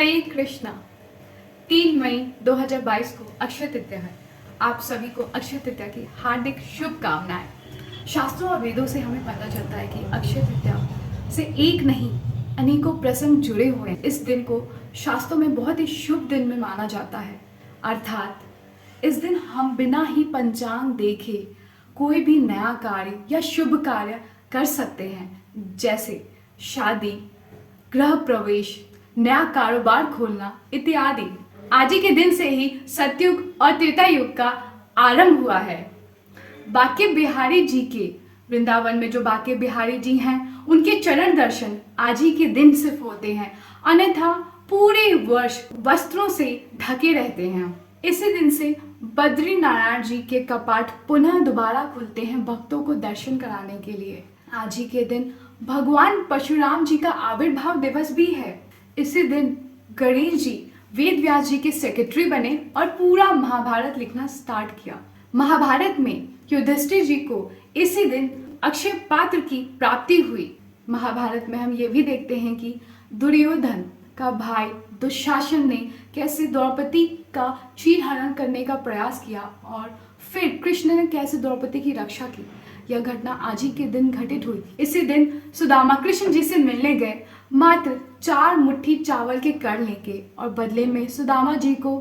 हरे कृष्णा। 3 मई 2022 को अक्षय तृतीया है। आप सभी को अक्षय तृतीया की हार्दिक शुभकामनाएं। शास्त्रों और वेदों से हमें पता चलता है कि अक्षय तृतीया से एक नहीं अनेकों प्रसंग जुड़े हुए हैं। इस दिन को शास्त्रों में बहुत ही शुभ दिन में माना जाता है। अर्थात इस दिन हम बिना ही पंचांग देखे कोई भी नया कार्य या शुभ कार्य कर सकते हैं, जैसे शादी, गृह प्रवेश, नया कारोबार खोलना इत्यादि। आज ही के दिन से ही सतयुग और त्रेता युग का आरंभ हुआ है। बांके बिहारी जी के वृंदावन में जो बांके बिहारी जी हैं, उनके चरण दर्शन आज ही के दिन सिर्फ होते हैं, अन्यथा पूरे वर्ष वस्त्रों से ढके रहते हैं। इसी दिन से बद्री नारायण जी के कपाट पुनः दोबारा खुलते हैं भक्तों को दर्शन कराने के लिए। आज ही के दिन भगवान परशुराम जी का आविर्भाव दिवस भी है। इसी दिन गणेश जी वेद व्यास जी के सेक्रेटरी बने और पूरा महाभारत लिखना स्टार्ट किया। महाभारत में युधिष्ठिर जी को इसी दिन अक्षय पात्र की प्राप्ति हुई। महाभारत में हम ये भी देखते हैं कि दुर्योधन का भाई दुशासन ने कैसे द्रौपदी का चीरहरण करने का प्रयास किया और फिर कृष्ण ने कैसे द्रौपदी की रक्षा की। यह घटना आज ही के दिन घटित हुई। इसी दिन सुदामा कृष्ण जी से मिलने गए, मात्र 4 मुट्ठी चावल के कर लेके, और बदले में सुदामा जी को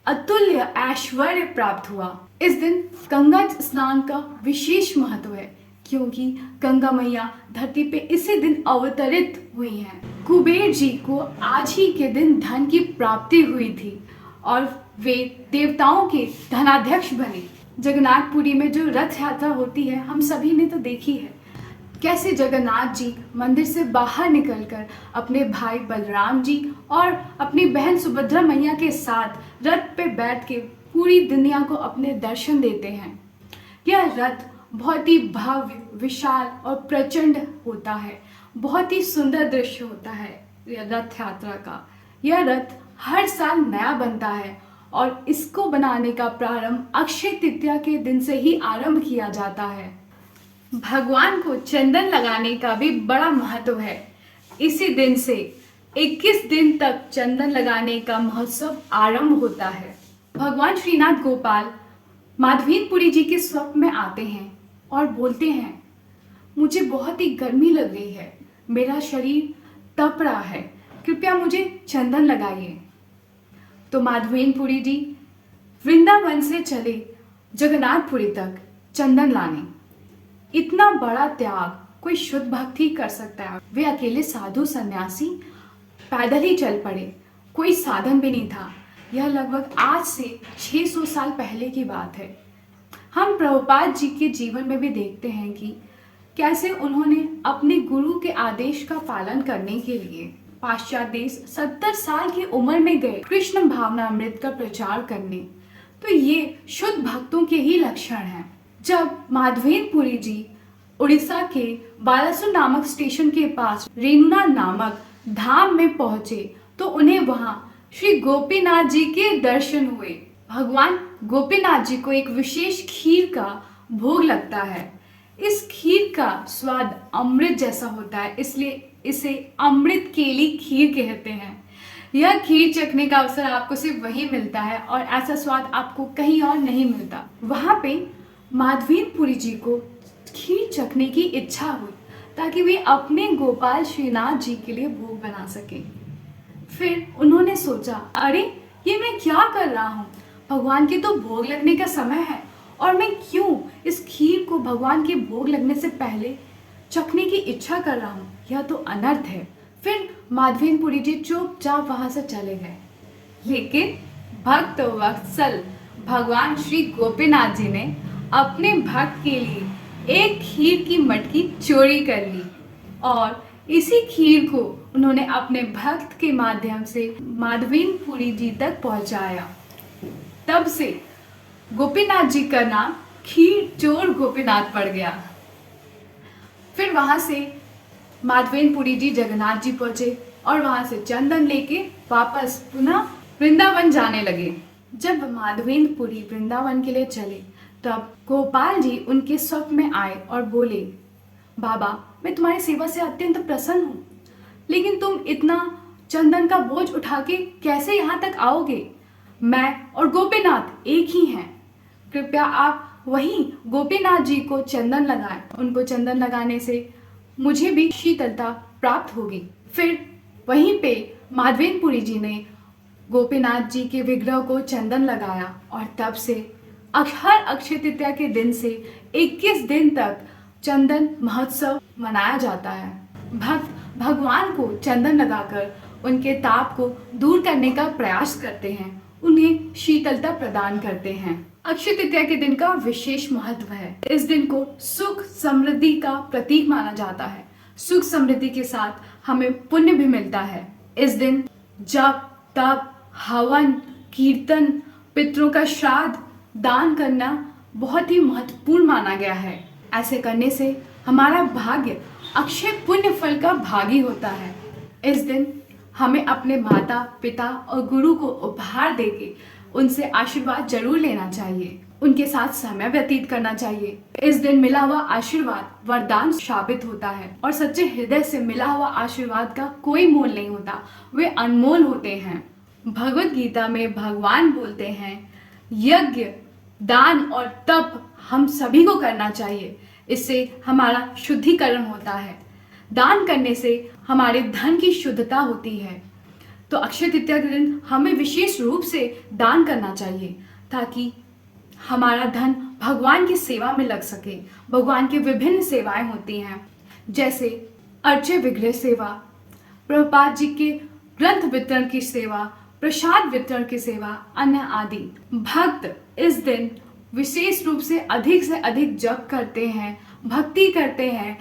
अतुल्य ऐश्वर्य प्राप्त हुआ। इस दिन गंगा स्नान का विशेष महत्व है, क्योंकि गंगा मैया धरती पे इसी दिन अवतरित हुई हैं। कुबेर जी को आज ही के दिन धन की प्राप्ति हुई थी और वे देवताओं के धनाध्यक्ष बने। जगन्नाथपुरी में जो रथ यात्रा होती है, हम सभी ने तो देखी है, कैसे जगन्नाथ जी मंदिर से बाहर निकलकर अपने भाई बलराम जी और अपनी बहन सुभद्रा मैया के साथ रथ पे बैठ के पूरी दुनिया को अपने दर्शन देते हैं। यह रथ बहुत ही भव्य, विशाल और प्रचंड होता है। बहुत ही सुंदर दृश्य होता है यह रथ यात्रा का। यह रथ हर साल नया बनता है और इसको बनाने का प्रारंभ अक्षय तृतीया के दिन से ही आरंभ किया जाता है। भगवान को चंदन लगाने का भी बड़ा महत्व है। इसी दिन से 21 दिन तक चंदन लगाने का महोत्सव आरंभ होता है। भगवान श्रीनाथ गोपाल माधवीनपुरी जी के स्वप्न में आते हैं और बोलते हैं, मुझे बहुत ही गर्मी लग रही है, मेरा शरीर तप रहा है, कृपया मुझे चंदन लगाइए। तो माधवीनपुरी जी वृंदावन से चले जगन्नाथपुरी तक चंदन लाने। इतना बड़ा त्याग कोई शुद्ध भक्त ही कर सकता है। वे अकेले साधु सन्यासी पैदल ही चल पड़े, कोई साधन भी नहीं था। यह लगभग आज से 600 साल पहले की बात है। हम प्रभुपाद जी के जीवन में भी देखते हैं कि कैसे उन्होंने अपने गुरु के आदेश का पालन करने के लिए पाश्चात्य देश 70 साल की उम्र में गए कृष्ण भावनामृत का प्रचार करने। तो ये शुद्ध भक्तों के ही लक्षण हैं। जब माधवेंद्रपुरी जी उड़ीसा के बालासुर नामक स्टेशन के पास रेणुना नामक धाम में पहुंचे, तो उन्हें वहां श्री गोपीनाथ जी के दर्शन हुए। भगवान गोपीनाथ जी को एक विशेष खीर का भोग लगता है। इस खीर का स्वाद अमृत जैसा होता है, इसलिए इसे अमृत केली खीर कहते हैं। यह खीर चखने का अवसर आपको सिर्फ वहीं मिलता है और ऐसा स्वाद आपको कहीं और नहीं मिलता। वहां पे माधवीनपुरी जी को खीर चखने की इच्छा हुई ताकि वे अपने गोपाल श्रीनाथ जी के लिए भोग बना सके। फिर उन्होंने सोचा, अरे ये मैं क्या कर रहा हूँ, भगवान के तो भोग लगने का समय है और मैं क्यों इस खीर को भगवान के भोग लगने से पहले चखने की इच्छा कर रहा हूँ, यह तो अनर्थ है। फिर माधवीनपुरी जी चुपचाप वहां से चले गए। लेकिन भक्त वत्सल भगवान श्री गोपीनाथ जी ने अपने भक्त के लिए एक खीर की मटकी चोरी कर ली और इसी खीर को उन्होंने अपने भक्त के माध्यम से माधवीनपुरी जी तक पहुंचाया। तब से गोपीनाथ जी का नाम खीर चोर गोपीनाथ पड़ गया। फिर वहां से माधवेंद्रपुरी जी जगन्नाथ जी पहुंचे और वहां से चंदन लेके वापस पुनः वृंदावन जाने लगे। जब माधवेंद्रपुरी वृंदावन के लिए चले, तब गोपाल जी उनके स्वप्न में आए और बोले, बाबा मैं तुम्हारी सेवा से अत्यंत प्रसन्न हूँ, लेकिन तुम इतना चंदन का बोझ उठा के कैसे यहाँ तक आओगे? मैं और गोपीनाथ एक ही हैं। कृपया आप वहीं गोपीनाथ जी को चंदन लगाएं। उनको चंदन लगाने से मुझे भी शीतलता प्राप्त होगी। फिर वहीं पे माधवेंद्रपुरी जी ने गोपीनाथ जी के विग्रह को चंदन लगाया और तब से हर अक्षय तृतीया के दिन से 21 दिन तक चंदन महोत्सव मनाया जाता है। भक्त भगवान को चंदन लगाकर उनके ताप को दूर करने का प्रयास करते हैं, उन्हें शीतलता प्रदान करते हैं। अक्षय तृतीया के दिन का विशेष महत्व है। इस दिन को सुख समृद्धि का प्रतीक माना जाता है। सुख समृद्धि के साथ हमें पुण्य भी मिलता है। इस दिन जप तप हवन कीर्तन पितरों का श्राद्ध दान करना बहुत ही महत्वपूर्ण माना गया है। ऐसे करने से हमारा भाग्य अक्षय पुण्य फल का भागी होता है। इस दिन हमें अपने माता पिता और गुरु को उपहार देके उनसे आशीर्वाद जरूर लेना चाहिए, उनके साथ समय व्यतीत करना चाहिए। इस दिन मिला हुआ आशीर्वाद वरदान साबित होता है और सच्चे हृदय से मिला हुआ आशीर्वाद का कोई मोल नहीं होता, वे अनमोल होते हैं। भगवत गीता में भगवान बोलते हैं, यज्ञ दान और तप हम सभी को करना चाहिए, इससे हमारा शुद्धिकरण होता है। दान करने से हमारे धन की शुद्धता होती है। तो अक्षय तृतीया के दिन हमें विशेष रूप से दान करना चाहिए ताकि हमारा धन भगवान की सेवा में लग सके। भगवान की विभिन्न सेवाएं होती हैं, जैसे अर्चय विग्रह सेवा, प्रभुपाद जी के ग्रंथ वितरण की सेवा, प्रसाद वितरण की सेवा, अन्य आदि। भक्त इस दिन विशेष रूप से अधिक जप करते हैं, भक्ति करते हैं,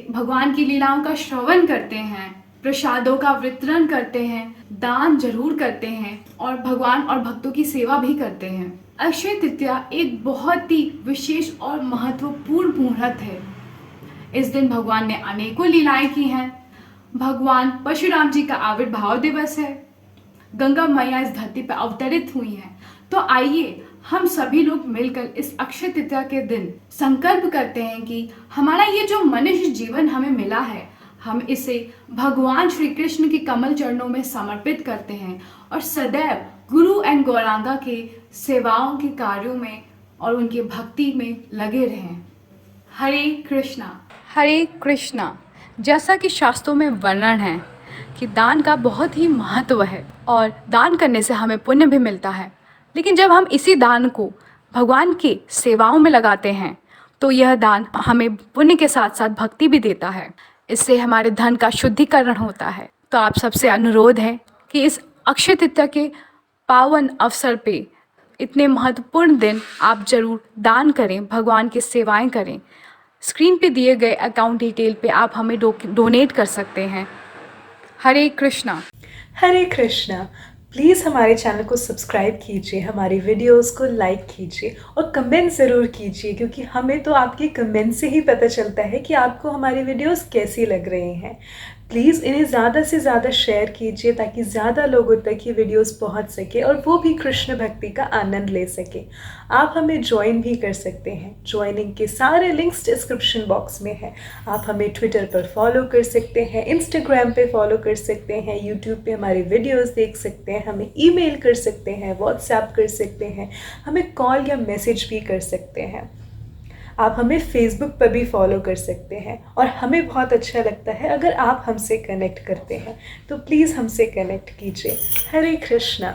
भगवान की लीलाओं का श्रवण करते हैं, प्रसादों का वितरण करते हैं, दान जरूर करते हैं और भगवान और भक्तों की सेवा भी करते हैं। अक्षय तृतीया एक बहुत ही विशेष और महत्वपूर्ण मुहूर्त है। इस दिन भगवान ने अनेकों लीलाएं की हैं। भगवान परशुराम जी का आविर्भाव दिवस है। गंगा मैया इस धरती पर अवतरित हुई हैं। तो आइए हम सभी लोग मिलकर इस अक्षय तृतीया के दिन संकल्प करते हैं कि हमारा ये जो मनुष्य जीवन हमें मिला है, हम इसे भगवान श्री कृष्ण के कमल चरणों में समर्पित करते हैं और सदैव गुरु एंड गौरांगा के सेवाओं के कार्यों में और उनके भक्ति में लगे रहें। हरे कृष्णा। हरे कृष्णा। जैसा कि शास्त्रों में वर्णन है कि दान का बहुत ही महत्व है और दान करने से हमें पुण्य भी मिलता है, लेकिन जब हम इसी दान को भगवान की सेवाओं में लगाते हैं तो यह दान हमें पुण्य के साथ साथ भक्ति भी देता है। इससे हमारे धन का शुद्धिकरण होता है। तो आप सबसे अनुरोध है कि इस अक्षय तृतीया के पावन अवसर पे इतने महत्वपूर्ण दिन आप जरूर दान करें, भगवान की सेवाएं करें। स्क्रीन पे दिए गए अकाउंट डिटेल पे आप हमें डोनेट कर सकते हैं। हरे कृष्णा। हरे कृष्णा। प्लीज़ हमारे चैनल को सब्सक्राइब कीजिए, हमारी वीडियोस को लाइक कीजिए और कमेंट ज़रूर कीजिए, क्योंकि हमें तो आपके कमेंट से ही पता चलता है कि आपको हमारी वीडियोस कैसी लग रही हैं। प्लीज़ इन्हें ज़्यादा से ज़्यादा शेयर कीजिए ताकि ज़्यादा लोगों तक ये वीडियोस पहुंच सके और वो भी कृष्ण भक्ति का आनंद ले सके। आप हमें ज्वाइन भी कर सकते हैं। ज्वाइनिंग के सारे लिंक्स डिस्क्रिप्शन बॉक्स में है। आप हमें ट्विटर पर फॉलो कर सकते हैं, इंस्टाग्राम पे फॉलो कर सकते हैं, यूट्यूब पे हमारी वीडियोस देख सकते हैं, हमें ईमेल कर सकते हैं, व्हाट्सएप कर सकते हैं, हमें कॉल या मैसेज भी कर सकते हैं। आप हमें फेसबुक पर भी फॉलो कर सकते हैं और हमें बहुत अच्छा लगता है अगर आप हमसे कनेक्ट करते हैं। तो प्लीज़ हमसे कनेक्ट कीजिए। हरे कृष्णा।